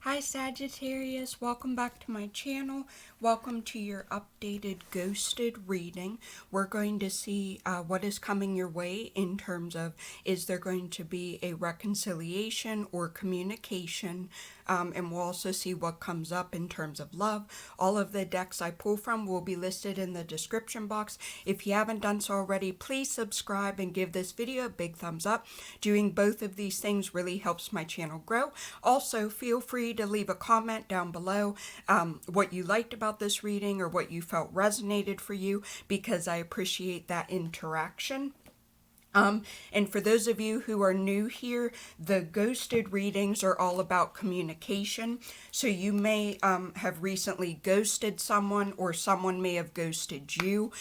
Hi Sagittarius, welcome back to my channel. Welcome to your updated ghosted reading. We're going to see what is coming your way in terms of, is there going to be a reconciliation or communication? And we'll also see what comes up in terms of love. All of the decks I pull from will be listed in the description box. If you haven't done so already, please subscribe and give this video a big thumbs up. Doing both of these things really helps my channel grow. Also, feel free to leave a comment down below what you liked about this reading or what you felt resonated for you, because I appreciate that interaction. And for those of you who are new here, the ghosted readings are all about communication. So you may have recently ghosted someone, or someone may have ghosted you.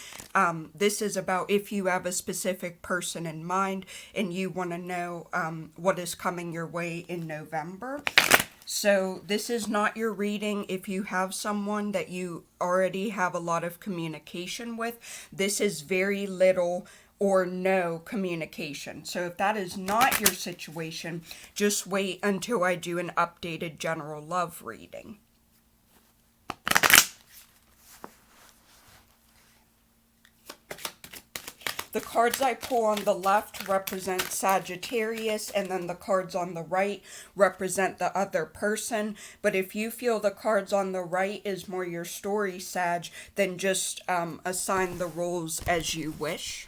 This is about if you have a specific person in mind and you want to know what is coming your way in November. So this is not your reading if you have someone that you already have a lot of communication with. This is very little or no communication. So if that is not your situation, just wait until I do an updated general love reading. The cards I pull on the left represent Sagittarius, and then the cards on the right represent the other person. But if you feel the cards on the right is more your story, Sag, then just assign the roles as you wish.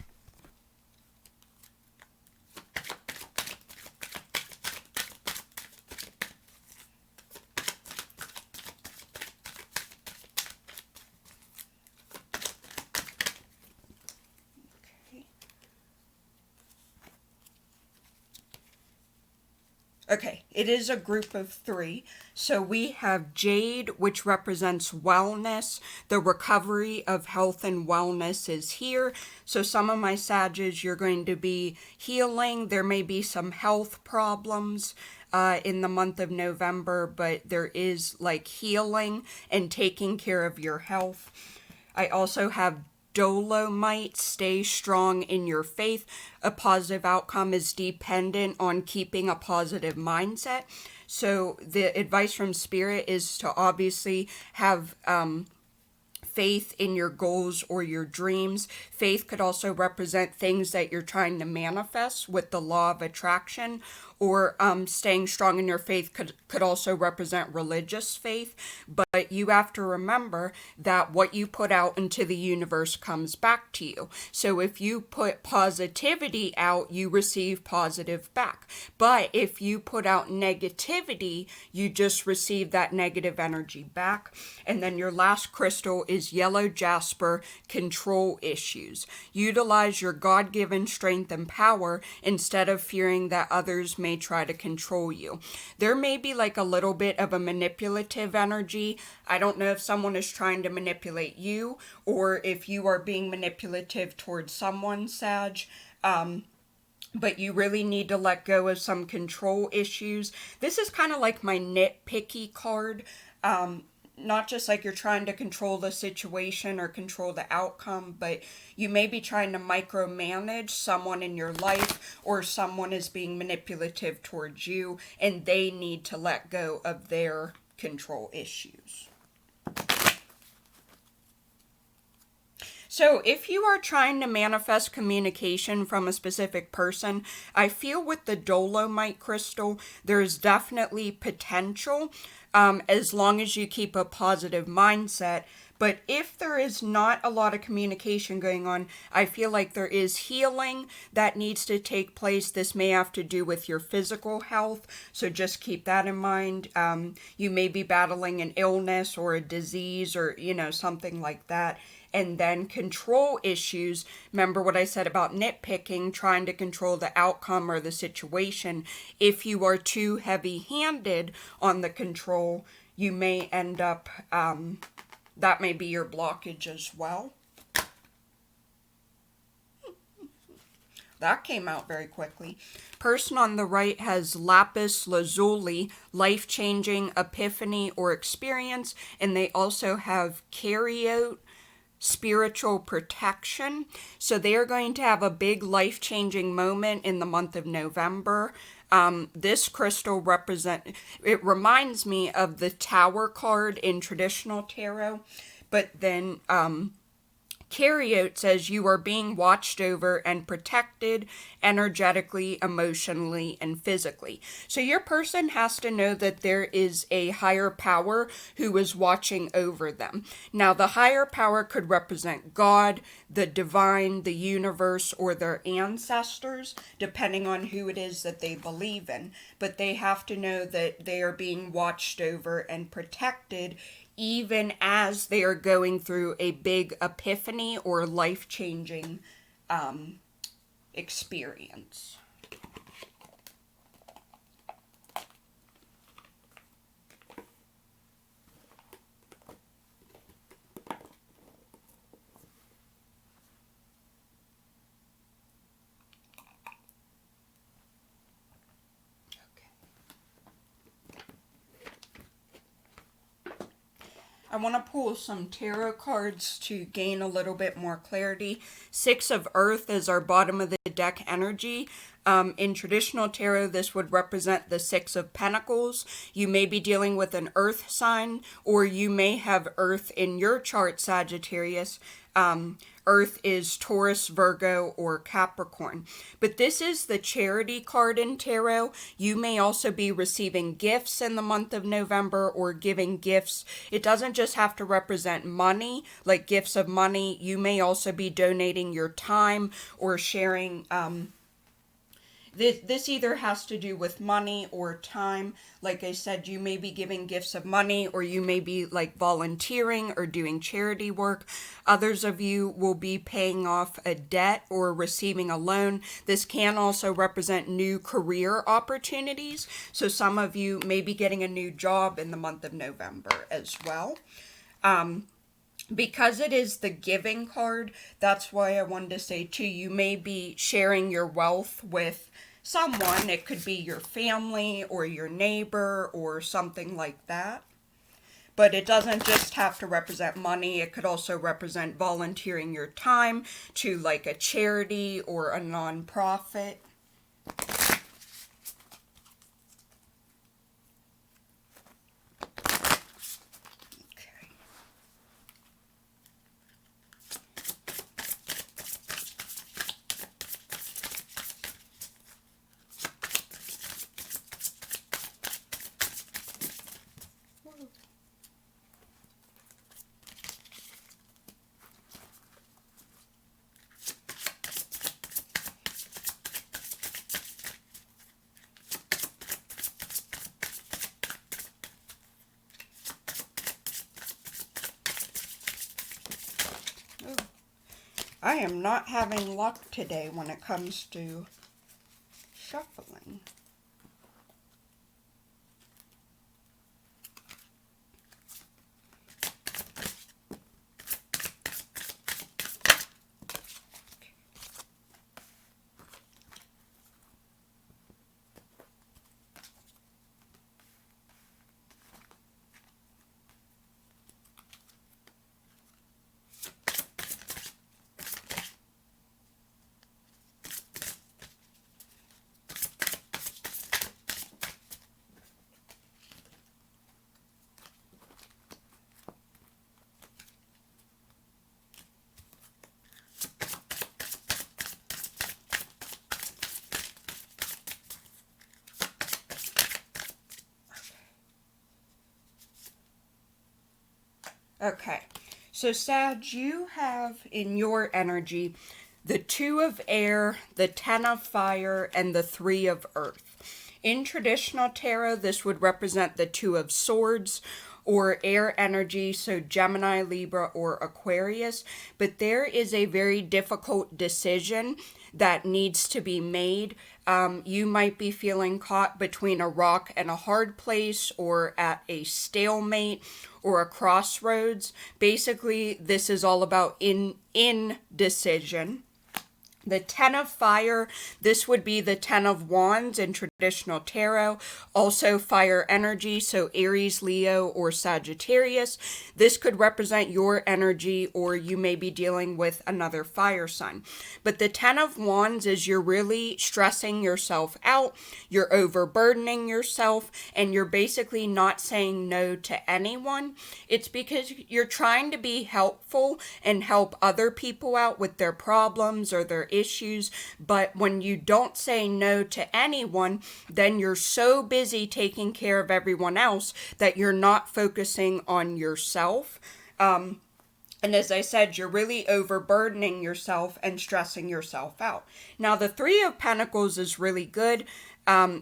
Okay, it is a group of three. So we have Jade, which represents wellness. The recovery of health and wellness is here. So some of my Sages, you're going to be healing. There may be some health problems in the month of November, but there is like healing and taking care of your health. I also have Dolomite, stay strong in your faith. A positive outcome is dependent on keeping a positive mindset. So the advice from Spirit is to obviously have faith in your goals or your dreams. Faith could also represent things that you're trying to manifest with the law of attraction, or staying strong in your faith could also represent religious faith. But you have to remember that what you put out into the universe comes back to you. So if you put positivity out, you receive positive back. But if you put out negativity, you just receive that negative energy back. And then your last crystal is yellow jasper, control issues. Utilize your God-given strength and power instead of fearing that others may try to control you. There may be like a little bit of a manipulative energy. I don't know if someone is trying to manipulate you or if you are being manipulative towards someone, Sag. But you really need to let go of some control issues. This is kind of like my nitpicky card. Not just like you're trying to control the situation or control the outcome, but you may be trying to micromanage someone in your life, or someone is being manipulative towards you and they need to let go of their control issues. So if you are trying to manifest communication from a specific person, I feel with the Dolomite crystal, there's definitely potential as long as you keep a positive mindset. But if there is not a lot of communication going on, I feel like there is healing that needs to take place. This may have to do with your physical health, so just keep that in mind. You may be battling an illness or a disease or, something like that. And then control issues. Remember what I said about nitpicking, trying to control the outcome or the situation. If you are too heavy-handed on the control, you may end up, that may be your blockage as well. That came out very quickly. Person on the right has lapis lazuli, life-changing epiphany or experience, and they also have carryout, spiritual protection. So they are going to have a big life-changing moment in the month of November. This crystal it reminds me of the Tower card in traditional tarot, but then Carryout says you are being watched over and protected energetically, emotionally, and physically. So your person has to know that there is a higher power who is watching over them. Now, the higher power could represent God, the divine, the universe, or their ancestors, depending on who it is that they believe in. But they have to know that they are being watched over and protected even as they are going through a big epiphany or life-changing experience. I want to pull some tarot cards to gain a little bit more clarity. Six of Earth is our bottom of the deck energy. In traditional tarot, this would represent the Six of Pentacles. You may be dealing with an Earth sign, or you may have Earth in your chart, Sagittarius. Earth is Taurus, Virgo, or Capricorn. But this is the charity card in tarot. You may also be receiving gifts in the month of November or giving gifts. It doesn't just have to represent money, like gifts of money. You may also be donating your time or sharing This either has to do with money or time. Like I said, you may be giving gifts of money, or you may be like volunteering or doing charity work. Others of you will be paying off a debt or receiving a loan. This can also represent new career opportunities. So some of you may be getting a new job in the month of November as well. Because it is the giving card, that's why I wanted to say too, you may be sharing your wealth with someone. It could be your family or your neighbor or something like that. But it doesn't just have to represent money. It could also represent volunteering your time to like a charity or a nonprofit. I am not having luck today when it comes to shuffling. Okay, so Sag, you have in your energy the Two of Air, the Ten of Fire, and the Three of Earth. In traditional tarot, this would represent the Two of Swords or air energy, so Gemini, Libra, or Aquarius. But there is a very difficult decision that needs to be made. You might be feeling caught between a rock and a hard place, or at a stalemate, or a crossroads. Basically, this is all about indecision. The Ten of Fire, this would be the Ten of Wands in traditional traditional tarot. Also fire energy, so Aries, Leo, or Sagittarius. This could represent your energy, or you may be dealing with another fire sign. But the 10 of Wands is you're really stressing yourself out, you're overburdening yourself, and you're basically not saying no to anyone. It's because you're trying to be helpful and help other people out with their problems or their issues, but when you don't say no to anyone, then you're so busy taking care of everyone else that you're not focusing on yourself. And as I said, you're really overburdening yourself and stressing yourself out. Now, the Three of Pentacles is really good.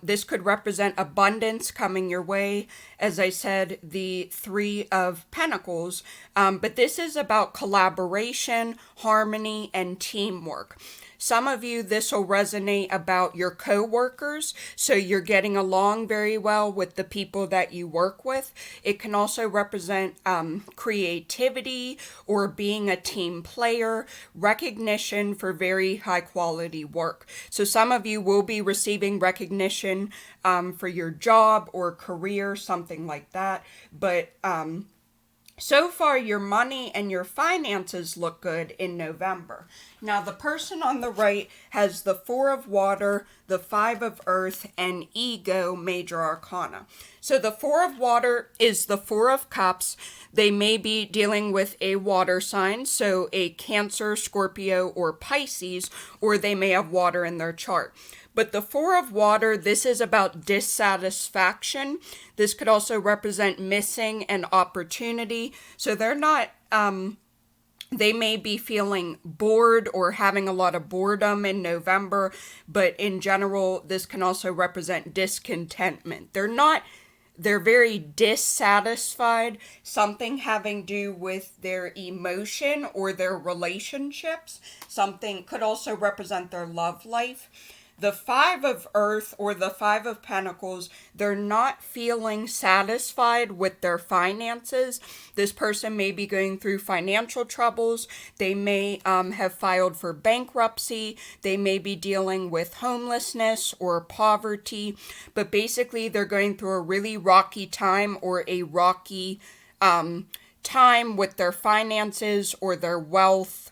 This could represent abundance coming your way. As I said, the Three of Pentacles. But this is about collaboration, harmony, and teamwork. Some of you, this will resonate about your co-workers, so you're getting along very well with the people that you work with. It can also represent creativity or being a team player, recognition for very high quality work. So some of you will be receiving recognition for your job or career, something like that. But so far, your money and your finances look good in November. Now, the person on the right has the Four of Water, the Five of Earth, and Ego Major Arcana. So the Four of Water is the Four of Cups. They may be dealing with a water sign, so a Cancer, Scorpio, or Pisces, or they may have water in their chart. But the Four of Water, this is about dissatisfaction. This could also represent missing an opportunity. So they're not, they may be feeling bored or having a lot of boredom in November. But in general, this can also represent discontentment. They're very dissatisfied, something having to do with their emotion or their relationships. Something could also represent their love life. The Five of Earth or the Five of Pentacles, they're not feeling satisfied with their finances. This person may be going through financial troubles. They may have filed for bankruptcy. They may be dealing with homelessness or poverty. But basically, they're going through a really rocky time or a rocky time with their finances or their wealth.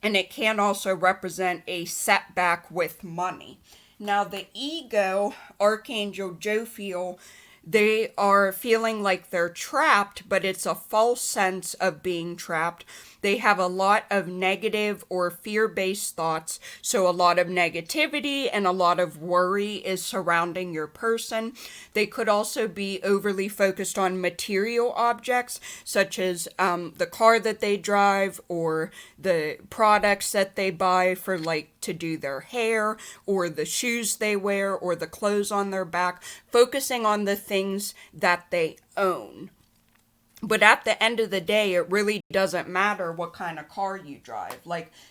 And it can also represent a setback with money. Now, the Ego, Archangel Jophiel, they are feeling like they're trapped, but it's a false sense of being trapped. They have a lot of negative or fear-based thoughts, so a lot of negativity and a lot of worry is surrounding your person. They could also be overly focused on material objects, such as the car that they drive or the products that they buy for to do their hair, or the shoes they wear, or the clothes on their back, focusing on the things that they own. But at the end of the day, it really doesn't matter what kind of car you drive.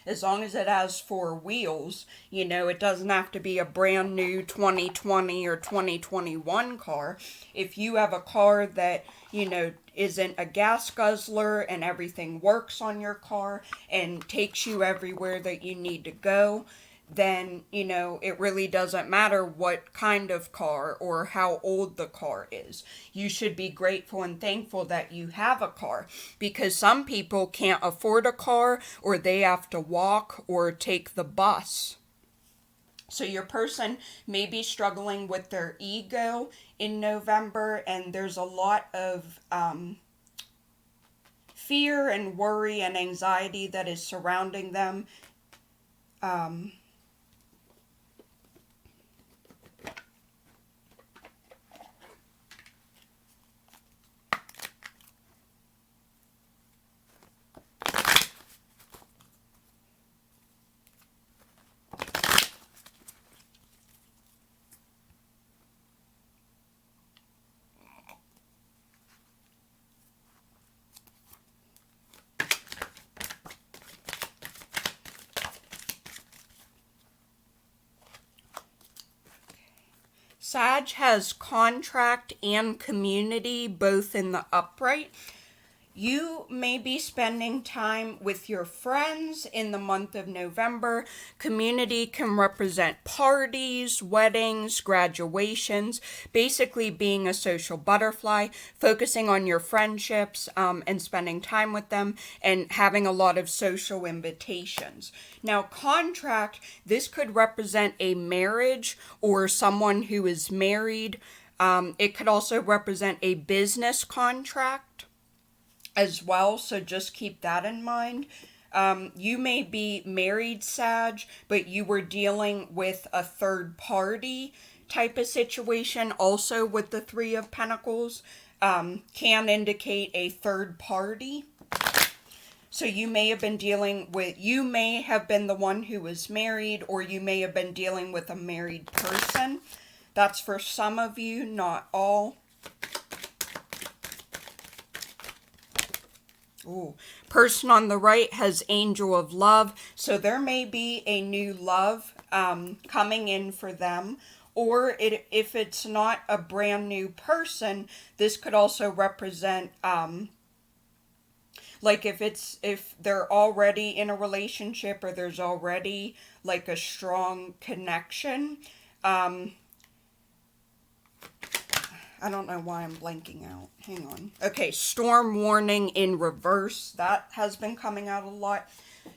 As long as it has four wheels, it doesn't have to be a brand new 2020 or 2021 car. If you have a car that, isn't a gas guzzler and everything works on your car and takes you everywhere that you need to go, then, it really doesn't matter what kind of car or how old the car is. You should be grateful and thankful that you have a car, because some people can't afford a car, or they have to walk or take the bus. So your person may be struggling with their ego in November, and there's a lot of fear and worry and anxiety that is surrounding them. Sag has contract and community both in the upright. You may be spending time with your friends in the month of November. Community can represent parties, weddings, graduations, basically being a social butterfly, focusing on your friendships and spending time with them, and having a lot of social invitations. Now, contract, this could represent a marriage or someone who is married. It could also represent a business contract as well, so just keep that in mind. You may be married, Sag, but you were dealing with a third party type of situation, also with the Three of Pentacles, can indicate a third party. So you may have been you may have been the one who was married, or you may have been dealing with a married person. That's for some of you, not all. Ooh. Person on the right has Angel of Love, so there may be a new love coming in for them, or if it's not a brand new person, this could also represent like if they're already in a relationship, or there's already like a strong connection. I don't know why I'm blanking out. Hang on. Okay, storm warning in reverse. That has been coming out a lot.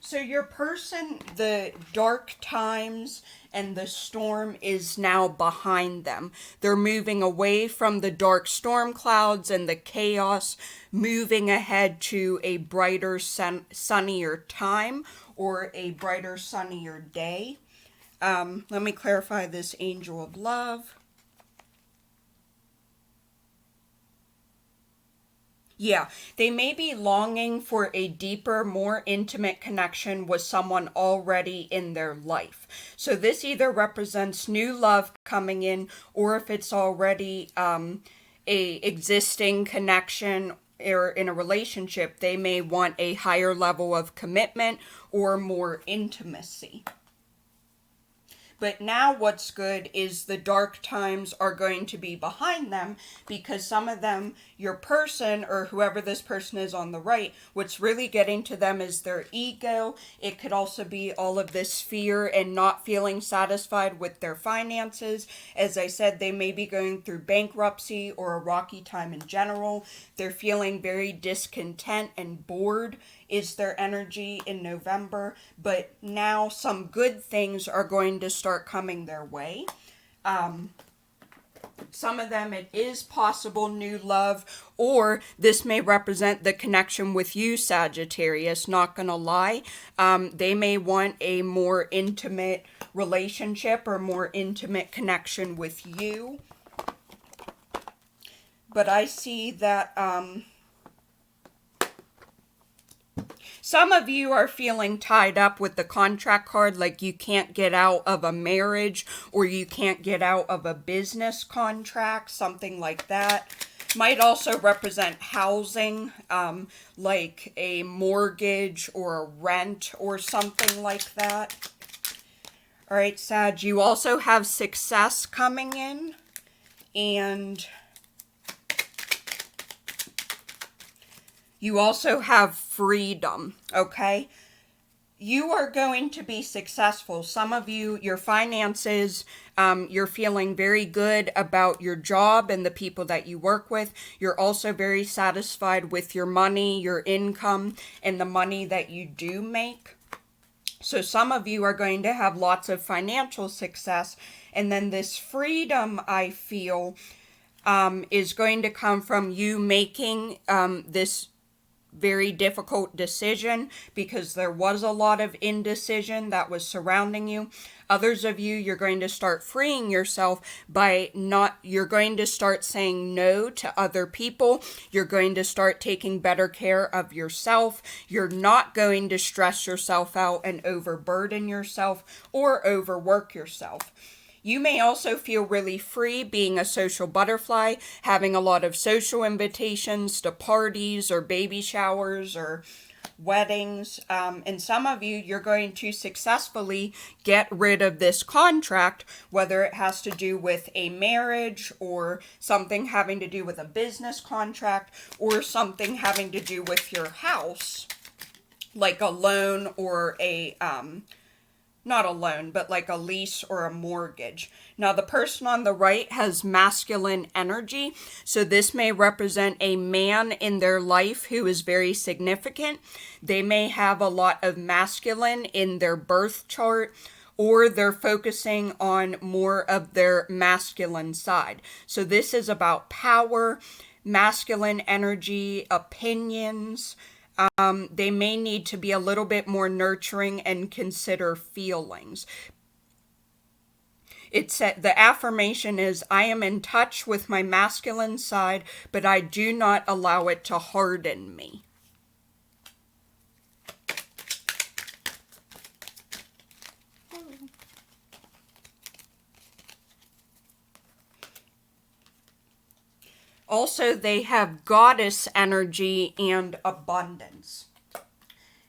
So your person, the dark times and the storm is now behind them. They're moving away from the dark storm clouds and the chaos, moving ahead to a brighter, sunnier time, or a brighter, sunnier day. Let me clarify this Angel of Love. Yeah, they may be longing for a deeper, more intimate connection with someone already in their life. So this either represents new love coming in, or if it's already a existing connection or in a relationship, they may want a higher level of commitment or more intimacy. But now what's good is the dark times are going to be behind them, because some of them, your person or whoever this person is on the right, what's really getting to them is their ego. It could also be all of this fear and not feeling satisfied with their finances. As I said, they may be going through bankruptcy or a rocky time in general. They're feeling very discontent and bored is their energy in November, but now some good things are going to start coming their way. Some of them, it is possible new love, or this may represent the connection with you, Sagittarius, not gonna lie. They may want a more intimate relationship or more intimate connection with you. But I see that some of you are feeling tied up with the contract card, like you can't get out of a marriage or you can't get out of a business contract, something like that. Might also represent housing, like a mortgage or a rent or something like that. All right, Sag, you also have success coming in, and you also have freedom, okay? You are going to be successful. Some of you, your finances, you're feeling very good about your job and the people that you work with. You're also very satisfied with your money, your income, and the money that you do make. So some of you are going to have lots of financial success. And then this freedom, I feel, is going to come from you making this very difficult decision, because there was a lot of indecision that was surrounding you. Others of you, you're going to start freeing yourself you're going to start saying no to other people. You're going to start taking better care of yourself. You're not going to stress yourself out and overburden yourself or overwork yourself. You may also feel really free being a social butterfly, having a lot of social invitations to parties or baby showers or weddings, and some of you, you're going to successfully get rid of this contract, whether it has to do with a marriage or something having to do with a business contract or something having to do with your house, like a loan or a, not a loan, but like a lease or a mortgage. Now, the person on the right has masculine energy, so this may represent a man in their life who is very significant. They may have a lot of masculine in their birth chart, or they're focusing on more of their masculine side. So this is about power, masculine energy, opinions. They may need to be a little bit more nurturing and consider feelings. It said the affirmation is, I am in touch with my masculine side, but I do not allow it to harden me. Also, they have goddess energy and abundance.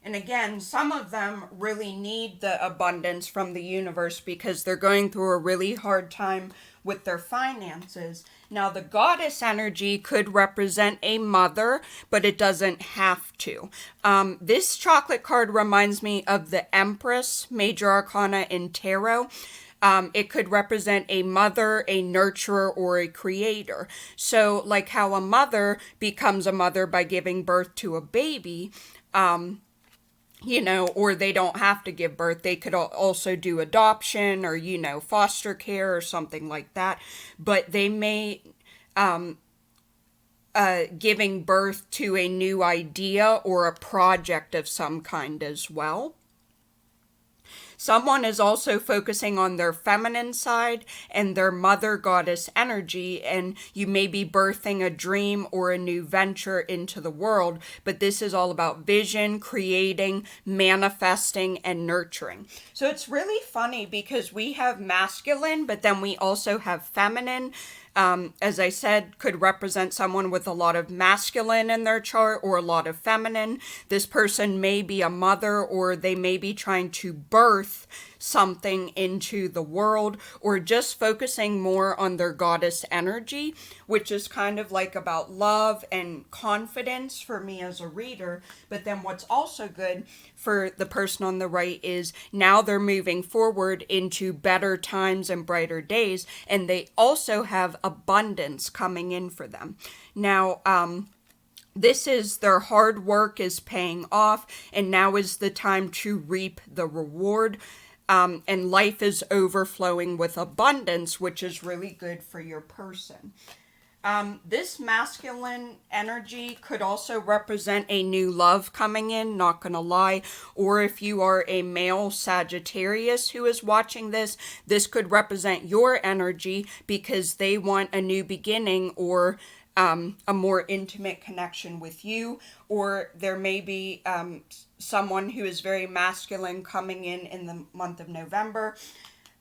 And again, some of them really need the abundance from the universe because they're going through a really hard time with their finances. Now, the goddess energy could represent a mother, but it doesn't have to. This chocolate card reminds me of the Empress, Major Arcana in Tarot. It could represent a mother, a nurturer, or a creator. So like how a mother becomes a mother by giving birth to a baby, or they don't have to give birth. They could also do adoption or, foster care or something like that. But they may, giving birth to a new idea or a project of some kind as well. Someone is also focusing on their feminine side and their mother goddess energy, and you may be birthing a dream or a new venture into the world, but this is all about vision, creating, manifesting, and nurturing. So it's really funny because we have masculine, but then we also have feminine. As I said, could represent someone with a lot of masculine in their chart or a lot of feminine. This person may be a mother, or they may be trying to birth something into the world, or just focusing more on their goddess energy, which is kind of like about love and confidence for me as a reader. But then what's also good for the person on the right is now they're moving forward into better times and brighter days, and they also have abundance coming in for them. Now, this is their hard work is paying off, and now is the time to reap the reward. And life is overflowing with abundance, which is really good for your person. This masculine energy could also represent a new love coming in, not gonna lie. Or if you are a male Sagittarius who is watching this, this could represent your energy because they want a new beginning or a more intimate connection with you. Or there may be someone who is very masculine coming in the month of November.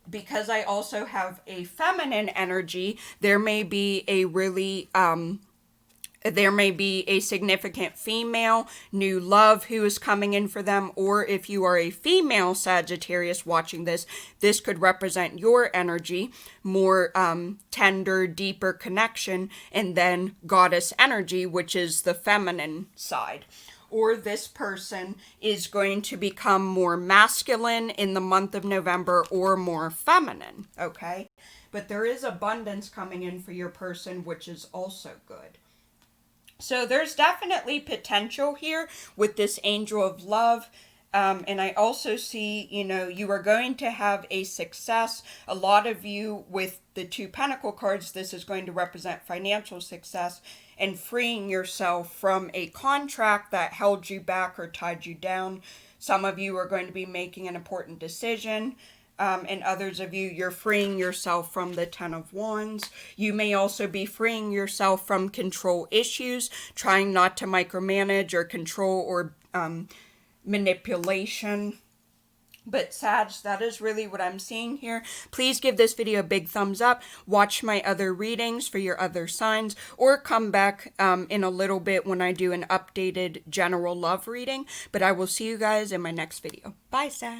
Because I also have a feminine energy, there may be a really, there may be a significant female new love who is coming in for them. Or if you are a female Sagittarius watching this, this could represent your energy, more tender, deeper connection, and then goddess energy, which is the feminine side. Or this person is going to become more masculine in the month of November or more feminine, okay? But there is abundance coming in for your person, which is also good. So there's definitely potential here with this angel of love. And I also see, you are going to have a success. A lot of you with the 2 Pentacle cards, this is going to represent financial success and freeing yourself from a contract that held you back or tied you down. Some of you are going to be making an important decision. And others of you, you're freeing yourself from the 10 of Wands. You may also be freeing yourself from control issues, trying not to micromanage or control or manipulation. But Sag, that is really what I'm seeing here. Please give this video a big thumbs up. Watch my other readings for your other signs, or come back in a little bit when I do an updated general love reading. But I will see you guys in my next video. Bye, Sag.